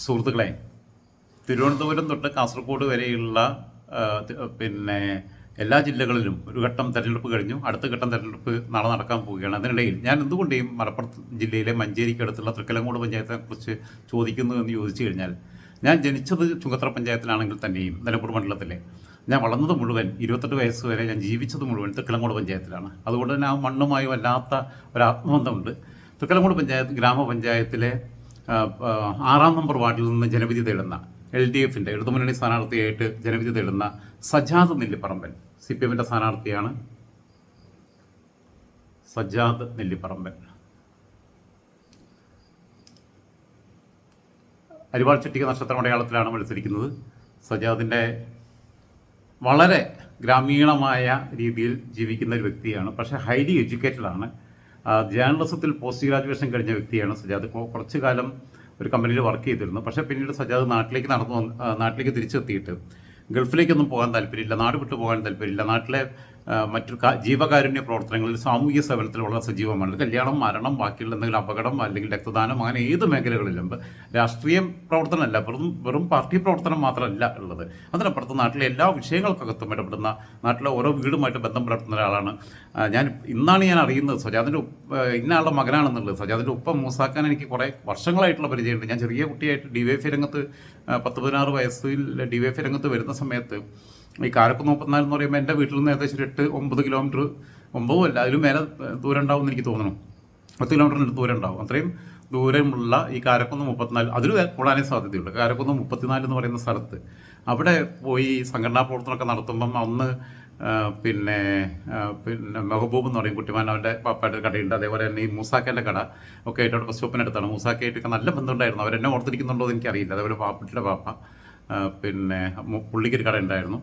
സുഹൃത്തുക്കളെ, തിരുവനന്തപുരം തൊട്ട് കാസർഗോഡ് വരെയുള്ള പിന്നെ എല്ലാ ജില്ലകളിലും ഒരു ഘട്ടം തെരഞ്ഞെടുപ്പ് കഴിഞ്ഞു. അടുത്ത ഘട്ടം തെരഞ്ഞെടുപ്പ് നാളെ നടക്കാൻ പോവുകയാണ്. അതിനിടയിൽ ഞാൻ എന്തുകൊണ്ടും മലപ്പുറം ജില്ലയിലെ മഞ്ചേരിക്കടുത്തുള്ള തൃക്കലങ്ങോട് പഞ്ചായത്തെക്കുറിച്ച് ചോദിക്കുന്നു എന്ന് ചോദിച്ചു കഴിഞ്ഞാൽ, ഞാൻ ജനിച്ചത് ചുങ്കത്തറ പഞ്ചായത്തിലാണെങ്കിൽ തന്നെയും നിലമ്പൂർ മണ്ഡലത്തിലെ ഞാൻ വളർന്നത് മുഴുവൻ 28 വയസ്സ് വരെ ഞാൻ ജീവിച്ചത് മുഴുവൻ തൃക്കലങ്ങോട് പഞ്ചായത്തിലാണ്. അതുകൊണ്ട് തന്നെ ആ മണ്ണുമായി വല്ലാത്ത ഒരാത്മബന്ധമുണ്ട്. തൃക്കലങ്ങോട് പഞ്ചായത്ത് ഗ്രാമപഞ്ചായത്തിലെ 6-ാം നമ്പർ വാർഡിൽ നിന്ന് ജനവിധി തേടുന്ന LDFിൻ്റെ ഇടതുമുന്നണി സ്ഥാനാർത്ഥിയായിട്ട് ജനവിധി തേടുന്ന സജാദ് നെല്ലിപ്പറമ്പൻ, CPMൻ്റെ സ്ഥാനാർത്ഥിയാണ്. സജാദ് നെല്ലിപ്പറമ്പൻ അരിവാൾ ചുറ്റിക നക്ഷത്ര മലയാളത്തിലാണ് മത്സരിക്കുന്നത്. സജാദിൻ്റെ വളരെ ഗ്രാമീണമായ രീതിയിൽ ജീവിക്കുന്ന ഒരു വ്യക്തിയാണ്. പക്ഷേ ഹൈലി എഡ്യൂക്കേറ്റഡ് ആണ്. ജേർണലിസത്തിൽ പോസ്റ്റ് ഗ്രാജുവേഷൻ കഴിഞ്ഞ വ്യക്തിയാണ് സജാദ്. കുറച്ചു കാലം ഒരു കമ്പനിയിൽ വർക്ക് ചെയ്തിരുന്നു. പക്ഷേ പിന്നീട് സജാദ് നാട്ടിലേക്ക് തിരിച്ചെത്തിയിട്ട് ഗൾഫിലേക്കൊന്നും പോകാൻ താല്പര്യമില്ല, നാട് വിട്ടു പോകാൻ താല്പര്യമില്ല. നാട്ടിലെ മറ്റു ജീവകാരുണ്യ പ്രവർത്തനങ്ങളിൽ സാമൂഹ്യ സേവനത്തിൽ വളരെ സജീവമാണ്. കല്യാണം, മരണം, ബാക്കിയുള്ള എന്തെങ്കിലും അപകടം അല്ലെങ്കിൽ രക്തദാനം, അങ്ങനെ ഏത് മേഖലകളിലും രാഷ്ട്രീയ പ്രവർത്തനമല്ല, വെറും പാർട്ടി പ്രവർത്തനം മാത്രമല്ല ഉള്ളത്. അതിനപ്പുറത്ത് നാട്ടിലെ എല്ലാ വിഷയങ്ങൾക്കകത്തും ഇടപെടുന്ന, നാട്ടിലെ ഓരോ വീടുമായിട്ട് ബന്ധം പുലർത്തുന്ന ഒരാളാണ്. ഇന്നാണ് ഞാൻ അറിയുന്നത് സജാദിൻ്റെ ഇന്ന ആളുടെ മകനാണെന്നുള്ളത്. സജാദിൻ്റെ ഉപ്പ മൂസാക്കാൻ എനിക്ക് കുറേ വർഷങ്ങളായിട്ടുള്ള പരിചയമുണ്ട്. ഞാൻ ചെറിയ കുട്ടിയായിട്ട് DYFI രംഗത്ത് 10-16 വയസ്സിൽ DYFI രംഗത്ത് വരുന്ന സമയത്ത് ഈ കാരക്കുന്ന് 34 എന്ന് പറയുമ്പോൾ എൻ്റെ വീട്ടിൽ നിന്ന് ഏകദേശം 8-9 കിലോമീറ്റർ, 9 അല്ല അതിലും മേലെ ദൂരം ഉണ്ടാവും എന്ന് എനിക്ക് തോന്നുന്നു. 10 കിലോമീറ്ററിന് ദൂരം ഉണ്ടാവും. അത്രയും ദൂരമുള്ള ഈ കാരക്കുന്ന് 34, അതിൽ കൂടാനേ സാധ്യതയുണ്ട്. കാരക്കുന്ന് 34 എന്ന് പറയുന്ന സ്ഥലത്ത് അവിടെ പോയി സംഘടനാ പ്രവർത്തനമൊക്കെ നടത്തുമ്പം അന്ന് പിന്നെ മെഹബൂബ് എന്ന് പറയും കുട്ടിമാൻ, അവൻ്റെ പാപ്പയുടെ കടയുണ്ട്. അതേപോലെ തന്നെ ഈ മൂസാക്കേൻ്റെ കട ഒക്കെ ആയിട്ട് അവിടെ ബസ് സ്റ്റോപ്പിനടുത്താണ്. മൂസാക്കായിട്ടൊക്കെ നല്ല ബന്ധമുണ്ടായിരുന്നു. അവരെന്നെ ഓർത്തിരിക്കുന്നുണ്ടോ എന്ന് എനിക്കറിയില്ല. അതേപോലെ പാപ്പട്ടിയുടെ പാപ്പ പിന്നെ പുള്ളിക്കൊരു കട ഉണ്ടായിരുന്നു.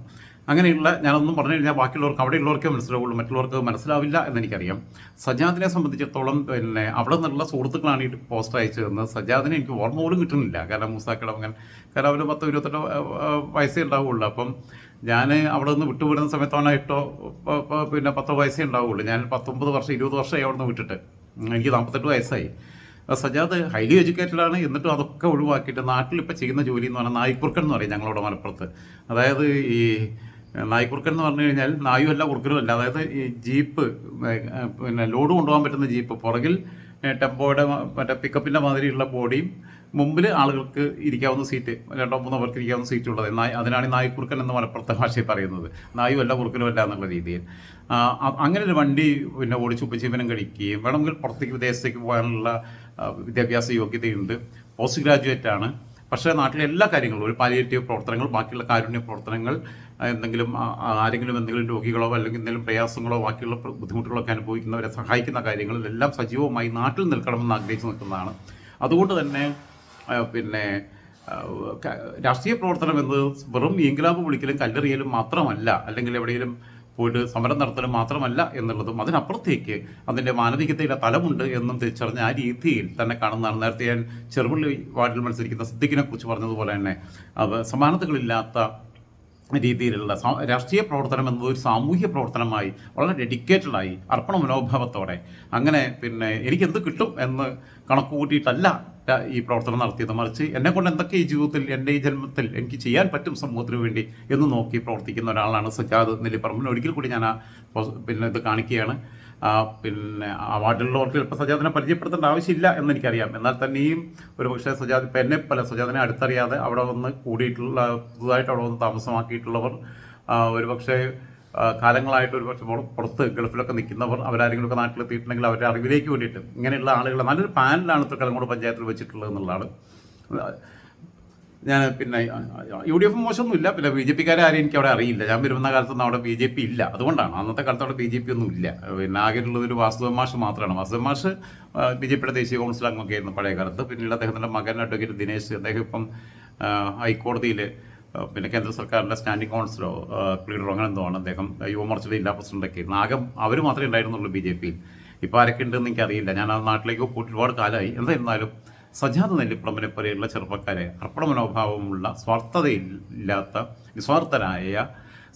അങ്ങനെയുള്ള ഞാനൊന്നും പറഞ്ഞു കഴിഞ്ഞാൽ ബാക്കിയുള്ളവർക്ക് അവിടെയുള്ളവർക്കേ മനസ്സിലാവുള്ളൂ, മറ്റുള്ളവർക്ക് മനസ്സിലാവില്ല എന്നെനിക്കറിയാം. സജാദിനെ സംബന്ധിച്ചിടത്തോളം പിന്നെ അവിടെ നിന്നുള്ള സുഹൃത്തുക്കളാണ് ഈ പോസ്റ്റ് അയച്ചു തന്നത്. സജാദിനെ എനിക്ക് ഓർമ്മ പോലും കിട്ടുന്നില്ല. കാരണം മൂസാക്കയുടെ മകൻ, കാരണം അവന് 10-28 വയസ്സേ ഉണ്ടാവുള്ളൂ. അപ്പം ഞാൻ അവിടെ നിന്ന് വിട്ടുവിടുന്ന സമയത്താണ് 10 വയസ്സേ ഉണ്ടാവുള്ളൂ. ഞാൻ 19 വർഷം 20 വർഷമായി അവിടെ നിന്ന് വിട്ടിട്ട് എനിക്ക് 48 വയസ്സായി. സജാദ് ഹൈലി എഡ്യൂക്കേറ്റഡ് ആണ്. എന്നിട്ടും അതൊക്കെ ഒഴിവാക്കിയിട്ട് നാട്ടിലിപ്പോൾ ചെയ്യുന്ന ജോലി എന്ന് പറഞ്ഞാൽ നായ്ക്കുറുക്കൻ എന്ന് പറയും ഞങ്ങളവിടെ മലപ്പുറത്ത്. അതായത് ഈ നായ്ക്കുറുക്കൻ എന്ന് പറഞ്ഞു കഴിഞ്ഞാൽ നായുമല്ല കുറുക്കനുമല്ല. അതായത് ഈ ജീപ്പ്, പിന്നെ ലോഡ് കൊണ്ടുപോകാൻ പറ്റുന്ന ജീപ്പ്, പുറകിൽ ടെമ്പോയുടെ മറ്റേ പിക്കപ്പിൻ്റെ മാതിരിയുള്ള ബോഡിയും മുമ്പിൽ ആളുകൾക്ക് ഇരിക്കാവുന്ന സീറ്റ്, 2-3 പേർക്ക് ഇരിക്കാവുന്ന സീറ്റുള്ളത്. അതിനാണ് നായ്ക്കുറുക്കൻ എന്ന് മലപ്പുറത്തെ ഭാഷയിൽ പറയുന്നത്. നായുമല്ല കുറുക്കനുമല്ല എന്നുള്ള രീതിയിൽ അങ്ങനെ ഒരു വണ്ടി പിന്നെ ഓടിച്ച് ഉപജീവനം കഴിക്കുകയും വേണമെങ്കിൽ പുറത്തേക്ക് വിദേശത്തേക്ക് പോകാനുള്ള വിദ്യാഭ്യാസ യോഗ്യതയുണ്ട്. പോസ്റ്റ് ഗ്രാജുവേറ്റ് ആണ്. പക്ഷേ നാട്ടിലെ എല്ലാ കാര്യങ്ങളും, ഒരു പാലിയേറ്റീവ് പ്രവർത്തനങ്ങൾ, ബാക്കിയുള്ള കാരുണ്യ പ്രവർത്തനങ്ങൾ, ആരെങ്കിലും എന്തെങ്കിലും രോഗികളോ അല്ലെങ്കിൽ എന്തെങ്കിലും പ്രയാസങ്ങളോ ബാക്കിയുള്ള ബുദ്ധിമുട്ടുകളൊക്കെ അനുഭവിക്കുന്നവരെ സഹായിക്കുന്ന കാര്യങ്ങളിലെല്ലാം സജീവമായി നാട്ടിൽ നിൽക്കണമെന്ന് ആഗ്രഹിച്ച് നിൽക്കുന്നതാണ്. അതുകൊണ്ട് തന്നെ പിന്നെ രാഷ്ട്രീയ പ്രവർത്തനം എന്നത് വെറും ഇൻക്ലാബ് വിളിക്കലും കല്ലെറിയലും മാത്രമല്ല, അല്ലെങ്കിൽ എവിടെയെങ്കിലും പോയിട്ട് സമരം നടത്തലും മാത്രമല്ല എന്നുള്ളതും അതിനപ്പുറത്തേക്ക് അതിൻ്റെ മാനവികതയുടെ തലമുണ്ട് എന്നും തിരിച്ചറിഞ്ഞ ആ രീതിയിൽ തന്നെ കാണുന്നതാണ്. നേരത്തെ ഞാൻ ചെറുപള്ളി വാർഡിൽ മത്സരിക്കുന്ന സിദ്ദിഖിനെ കുറിച്ച് പറഞ്ഞതുപോലെ തന്നെ സമാനതകളില്ലാത്ത രീതിയിലുള്ള രാഷ്ട്രീയ പ്രവർത്തനം എന്നത് ഒരു സാമൂഹ്യ പ്രവർത്തനമായി വളരെ ഡെഡിക്കേറ്റഡായി അർപ്പണ മനോഭാവത്തോടെ അങ്ങനെ പിന്നെ എനിക്കെന്ത് കിട്ടും എന്ന് കണക്ക് കൂട്ടിയിട്ടല്ല ഈ പ്രവർത്തനം നടത്തിയത്. മറിച്ച് എന്നെക്കൊണ്ട് എന്തൊക്കെ ഈ ജീവിതത്തിൽ, എൻ്റെ ഈ ജന്മത്തിൽ എനിക്ക് ചെയ്യാൻ പറ്റും സമൂഹത്തിന് വേണ്ടി എന്ന് നോക്കി പ്രവർത്തിക്കുന്ന ഒരാളാണ് സജാദ് നെല്ലിപ്പറമ്പൻ. ഒരിക്കൽ കൂടി ഞാൻ പിന്നെ ഇത് കാണിക്കുകയാണ്. പിന്നെ ആ വാർഡിലുള്ളവർക്ക് ചിലപ്പോൾ സജാദിനെ പരിചയപ്പെടുത്തേണ്ട ആവശ്യമില്ല എന്നെനിക്കറിയാം. എന്നാൽ തന്നെയും ഒരു പക്ഷേ സജാദ് ഇപ്പം എന്നെ പല സജാദിനെ അടുത്തറിയാതെ അവിടെ വന്ന് കൂടിയിട്ടുള്ള, പുതുതായിട്ട് അവിടെ വന്ന് താമസമാക്കിയിട്ടുള്ളവർ, ഒരു പക്ഷേ കാലങ്ങളായിട്ട് ഒരു പക്ഷേ പുറത്ത് ഗൾഫിലൊക്കെ നിൽക്കുന്നവർ, അവരാരെങ്കിലുമൊക്കെ നാട്ടിലെത്തിയിട്ടുണ്ടെങ്കിൽ അവരുടെ അറിവിലേക്ക് വേണ്ടിയിട്ട് ഇങ്ങനെയുള്ള ആളുകളെ നല്ലൊരു പാനലാണ് തൃക്കലങ്ങോട് പഞ്ചായത്തിൽ വെച്ചിട്ടുള്ളത് എന്നുള്ളതാണ്. ഞാൻ പിന്നെ UDF മോശമൊന്നുമില്ല. പിന്നെ BJPക്കാരെ ആരെയും എനിക്ക് അവിടെ അറിയില്ല. ഞാൻ വരുന്ന കാലത്തൊന്നും അവിടെ BJP ഇല്ല. അതുകൊണ്ടാണ് അന്നത്തെ കാലത്ത് അവിടെ BJP ഒന്നും ഇല്ല. പിന്നെ ആകെയുള്ളതൊരു വാസുദേവൻ മാഷ് മാത്രമാണ്. വാസുദേവൻ മാഷ് BJPയുടെ ദേശീയ കൗൺസിൽ അംഗമൊക്കെ ആയിരുന്നു പഴയ കാലത്ത്. പിന്നീട് അദ്ദേഹത്തിൻ്റെ മകൻ അഡ്വക്കേറ്റ് ദിനേശ്, അദ്ദേഹം ഇപ്പം ഹൈക്കോടതിയിൽ പിന്നെ കേന്ദ്ര സർക്കാരിൻ്റെ സ്റ്റാൻഡിംഗ് കൗൺസിലോ ലീഡറോ അങ്ങനെ എന്തോ ആണ് അദ്ദേഹം. യുവമോർച്ചയുടെ ജില്ലാ പ്രസിഡൻ്റൊക്കെ ആയിരുന്നു. ആകെ അവർ മാത്രമേ ഉണ്ടായിരുന്നുള്ളൂ BJPയിൽ. ഇപ്പോൾ ആരൊക്കെ ഉണ്ടെന്ന് എനിക്കറിയില്ല. ഞാൻ ആ നാട്ടിലേക്ക് പോയിട്ട് ഒരുപാട് കാലമായി. എന്തായിരുന്നാലും സജാദ് നെല്ലിപ്പറമ്പിനെ പോലെയുള്ള ചെറുപ്പക്കാരെ, അർപ്പണ മനോഭാവമുള്ള, സ്വാർത്ഥതയില്ലാത്ത, നിസ്വാർത്ഥരായ,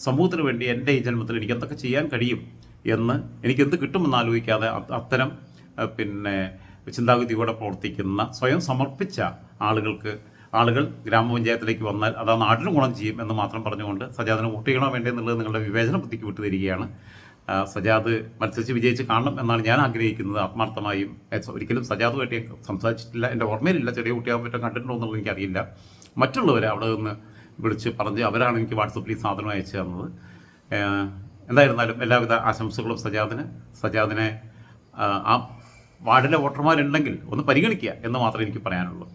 സമൂഹത്തിന് വേണ്ടി എൻ്റെ ഈ ജന്മത്തിൽ എനിക്ക് എന്തൊക്കെ ചെയ്യാൻ കഴിയും എന്ന്, എനിക്കെന്ത് കിട്ടുമെന്ന് ആലോചിക്കാതെ അത്തരം പിന്നെ ചിന്താഗതിയോടെ പ്രവർത്തിക്കുന്ന, സ്വയം സമർപ്പിച്ച ആളുകൾക്ക് ആളുകൾ ഗ്രാമപഞ്ചായത്തിലേക്ക് വന്നാൽ അത് ആ നാടിന് ഗുണം ചെയ്യും എന്ന് മാത്രം പറഞ്ഞുകൊണ്ട് സജാദിന് വോട്ട് ചെയ്യണോ വേണ്ടേ എന്നുള്ളത് നിങ്ങളുടെ വിവേചന ബുദ്ധിക്ക് വിട്ടു തരികയാണ്. സജാദ് മത്സരിച്ച് വിജയിച്ച് കാണണം എന്നാണ് ഞാൻ ആഗ്രഹിക്കുന്നത് ആത്മാർത്ഥമായും. ഒരിക്കലും സജാദുമായിട്ട് സംസാരിച്ചിട്ടില്ല, എൻ്റെ ഓർമ്മയിലില്ല. ചെറിയ കുട്ടിയാകുമ്പോൾ പറ്റും കണ്ടിട്ടുണ്ടോ എന്നുള്ളത് എനിക്കറിയില്ല. മറ്റുള്ളവരെ അവിടെ നിന്ന് വിളിച്ച് പറഞ്ഞ് അവരാണ് എനിക്ക് വാട്സപ്പിൽ ഈ സാധനം അയച്ചു തന്നത്. എന്തായിരുന്നാലും എല്ലാവിധ ആശംസകളും സജാദിനെ ആ വാർഡിലെ വോട്ടർമാരുണ്ടെങ്കിൽ ഒന്ന് പരിഗണിക്കുക എന്ന് മാത്രമേ എനിക്ക് പറയാനുള്ളൂ.